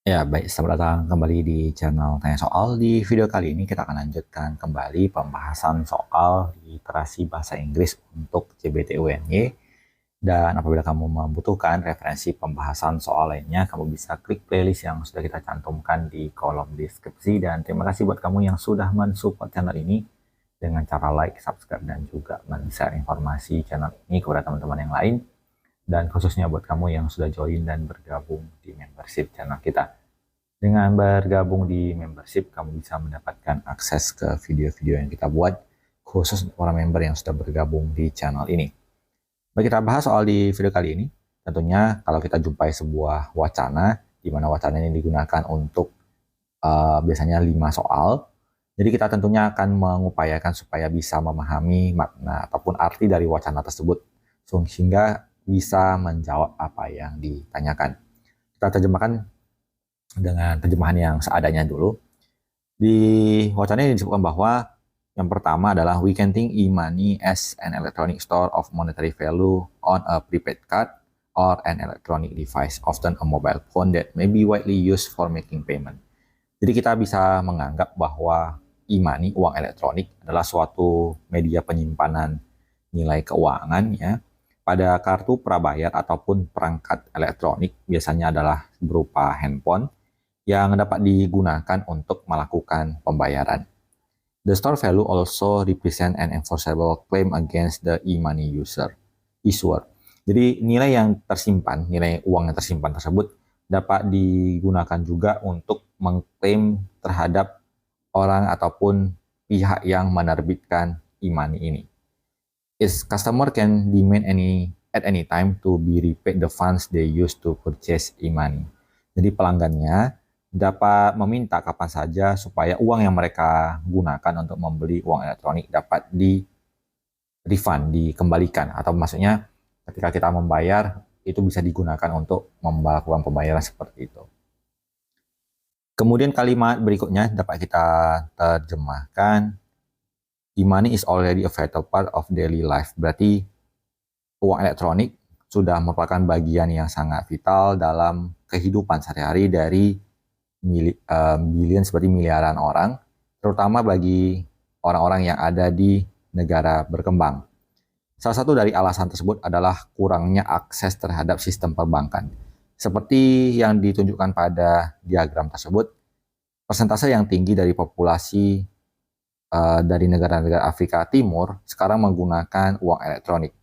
Ya, baik, selamat datang kembali di channel Tanya Soal. Di video kali ini kita akan lanjutkan kembali pembahasan soal literasi bahasa Inggris untuk CBT UNY. Dan apabila kamu membutuhkan referensi pembahasan soal lainnya, kamu bisa klik playlist yang sudah kita cantumkan di kolom deskripsi. Dan terima kasih buat kamu yang sudah mensupport channel ini dengan cara like, subscribe, dan juga men-share informasi channel ini kepada teman-teman yang lain. Dan khususnya buat kamu yang sudah join dan bergabung di membership channel kita. Dengan bergabung di membership, kamu bisa mendapatkan akses ke video-video yang kita buat khusus untuk para member yang sudah bergabung di channel ini. Baik, kita bahas soal di video kali ini. Tentunya kalau kita jumpai sebuah wacana, di mana wacana ini digunakan untuk biasanya 5 soal. Jadi kita tentunya akan mengupayakan supaya bisa memahami makna ataupun arti dari wacana tersebut, sehingga bisa menjawab apa yang ditanyakan. Kita terjemahkan dengan terjemahan yang seadanya dulu. Di wacana ini disebutkan bahwa yang pertama adalah we can think e-money as an electronic store of monetary value on a prepaid card or an electronic device, often a mobile phone that may be widely used for making payment. Jadi kita bisa menganggap bahwa e-money, uang elektronik, adalah suatu media penyimpanan nilai keuangan ya, pada kartu prabayar ataupun perangkat elektronik, biasanya adalah berupa handphone yang dapat digunakan untuk melakukan pembayaran. The store value also represent an enforceable claim against the e-money issuer. Jadi nilai yang tersimpan, nilai uang yang tersimpan tersebut dapat digunakan juga untuk mengklaim terhadap orang ataupun pihak yang menerbitkan e-money ini. Its customer can demand at any time to be repaid the funds they use to purchase e-money. Jadi pelanggannya dapat meminta kapan saja supaya uang yang mereka gunakan untuk membeli uang elektronik dapat di-refund, dikembalikan. Atau maksudnya ketika kita membayar, itu bisa digunakan untuk melakukan pembayaran seperti itu. Kemudian kalimat berikutnya dapat kita terjemahkan, e-money is already a vital part of daily life. Berarti uang elektronik sudah merupakan bagian yang sangat vital dalam kehidupan sehari-hari dari seperti miliaran orang, terutama bagi orang-orang yang ada di negara berkembang. Salah satu dari alasan tersebut adalah kurangnya akses terhadap sistem perbankan. Seperti yang ditunjukkan pada diagram tersebut, persentase yang tinggi dari populasi dari negara-negara Afrika Timur sekarang menggunakan uang elektronik.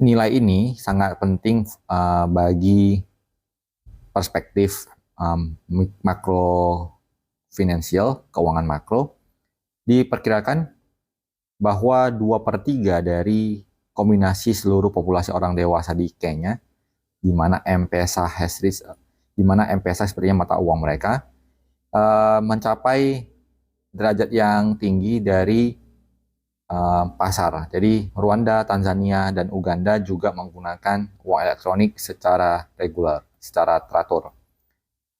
Nilai ini sangat penting bagi perspektif makro finansial, keuangan makro. Diperkirakan bahwa 2/3 dari kombinasi seluruh populasi orang dewasa di Kenya, di mana M-Pesa sepertinya mata uang mereka, mencapai derajat yang tinggi dari pasar. Jadi Rwanda, Tanzania, dan Uganda juga menggunakan uang elektronik secara reguler, secara teratur.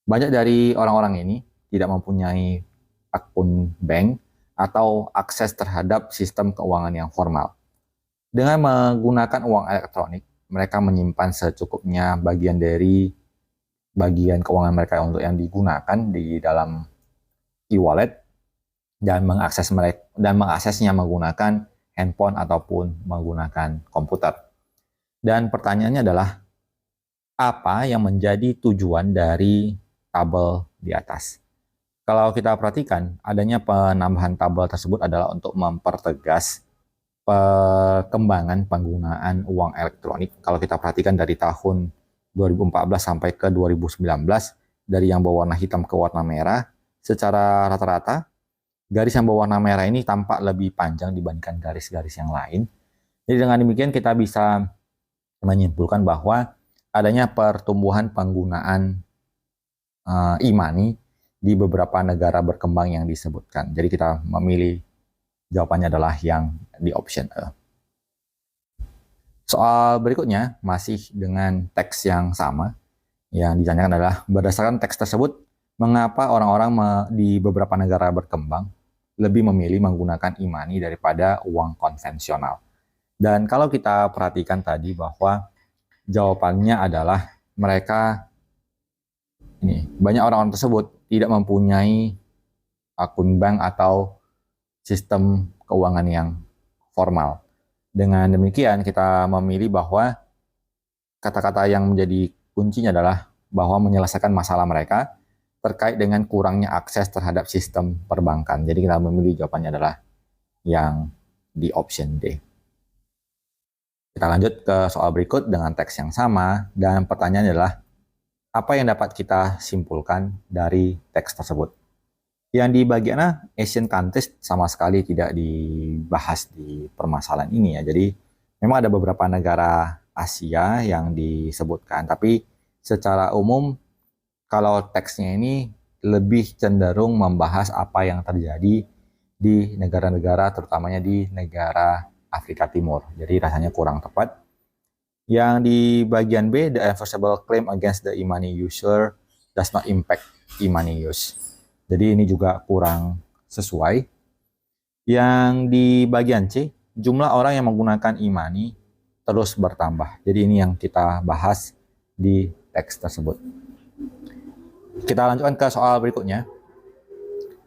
Banyak dari orang-orang ini tidak mempunyai akun bank atau akses terhadap sistem keuangan yang formal. Dengan menggunakan uang elektronik, mereka menyimpan secukupnya bagian keuangan mereka untuk yang digunakan di dalam e-wallet dan mengaksesnya menggunakan handphone ataupun menggunakan komputer. Dan pertanyaannya adalah, apa yang menjadi tujuan dari tabel di atas? Kalau kita perhatikan, adanya penambahan tabel tersebut adalah untuk mempertegas perkembangan penggunaan uang elektronik. Kalau kita perhatikan dari tahun 2014 sampai ke 2019, dari yang berwarna hitam ke warna merah, secara rata-rata garis yang berwarna merah ini tampak lebih panjang dibandingkan garis-garis yang lain. Jadi dengan demikian kita bisa menyimpulkan bahwa adanya pertumbuhan penggunaan e-money di beberapa negara berkembang yang disebutkan. Jadi kita memilih jawabannya adalah yang di option E. Soal berikutnya masih dengan teks yang sama. Yang ditanyakan adalah, berdasarkan teks tersebut, mengapa orang-orang di beberapa negara berkembang lebih memilih menggunakan e-money daripada uang konvensional? Dan kalau kita perhatikan tadi bahwa jawabannya adalah mereka banyak orang-orang tersebut tidak mempunyai akun bank atau sistem keuangan yang formal. Dengan demikian, kita memilih bahwa kata-kata yang menjadi kuncinya adalah bahwa menyelesaikan masalah mereka terkait dengan kurangnya akses terhadap sistem perbankan. Jadi kita memilih jawabannya adalah yang di option D. Kita lanjut ke soal berikut dengan teks yang sama, dan pertanyaannya adalah apa yang dapat kita simpulkan dari teks tersebut. Yang di bagian A, Asian countries sama sekali tidak dibahas di permasalahan ini ya. Jadi memang ada beberapa negara Asia yang disebutkan, tapi secara umum kalau teksnya ini lebih cenderung membahas apa yang terjadi di negara-negara, terutamanya di negara Afrika Timur. Jadi rasanya kurang tepat. Yang di bagian B, the enforceable claim against the e-money user does not impact e-money use. Jadi ini juga kurang sesuai. Yang di bagian C, jumlah orang yang menggunakan e-money terus bertambah. Jadi ini yang kita bahas di teks tersebut. Kita lanjutkan ke soal berikutnya.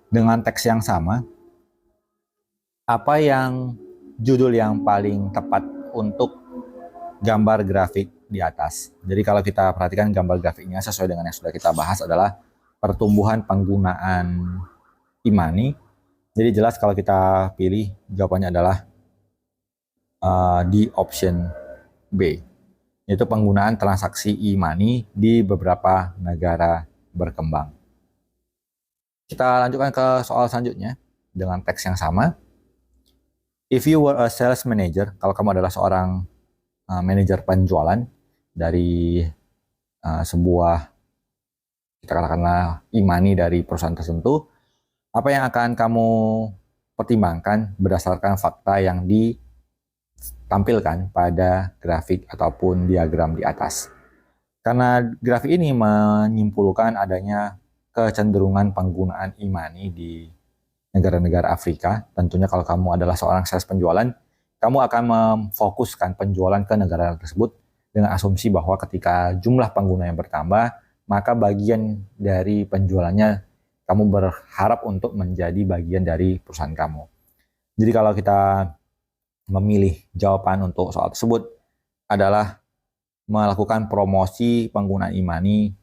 Dengan teks yang sama, apa yang judul yang paling tepat untuk gambar grafik di atas? Jadi kalau kita perhatikan gambar grafiknya sesuai dengan yang sudah kita bahas adalah pertumbuhan penggunaan e-money. Jadi jelas kalau kita pilih jawabannya adalah di option B, yaitu penggunaan transaksi e-money di beberapa negara berkembang. Kita lanjutkan ke soal selanjutnya dengan teks yang sama. If you were a sales manager, kalau kamu adalah seorang manajer penjualan dari sebuah, kita katakanlah e-money dari perusahaan tertentu, apa yang akan kamu pertimbangkan berdasarkan fakta yang ditampilkan pada grafik ataupun diagram di atas? Karena grafik ini menyimpulkan adanya kecenderungan penggunaan e-money di negara-negara Afrika. Tentunya kalau kamu adalah seorang sales penjualan, kamu akan memfokuskan penjualan ke negara tersebut dengan asumsi bahwa ketika jumlah pengguna yang bertambah, maka bagian dari penjualannya kamu berharap untuk menjadi bagian dari perusahaan kamu. Jadi kalau kita memilih jawaban untuk soal tersebut adalah melakukan promosi penggunaan e-money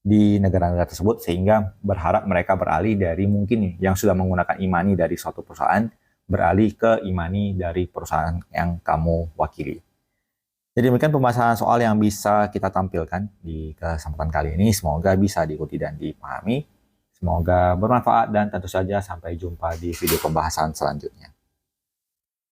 di negara-negara tersebut, sehingga berharap mereka beralih dari mungkin yang sudah menggunakan e-money dari suatu perusahaan beralih ke e-money dari perusahaan yang kamu wakili. Jadi demikian pembahasan soal yang bisa kita tampilkan di kesempatan kali ini. Semoga bisa diikuti dan dipahami. Semoga bermanfaat dan tentu saja sampai jumpa di video pembahasan selanjutnya.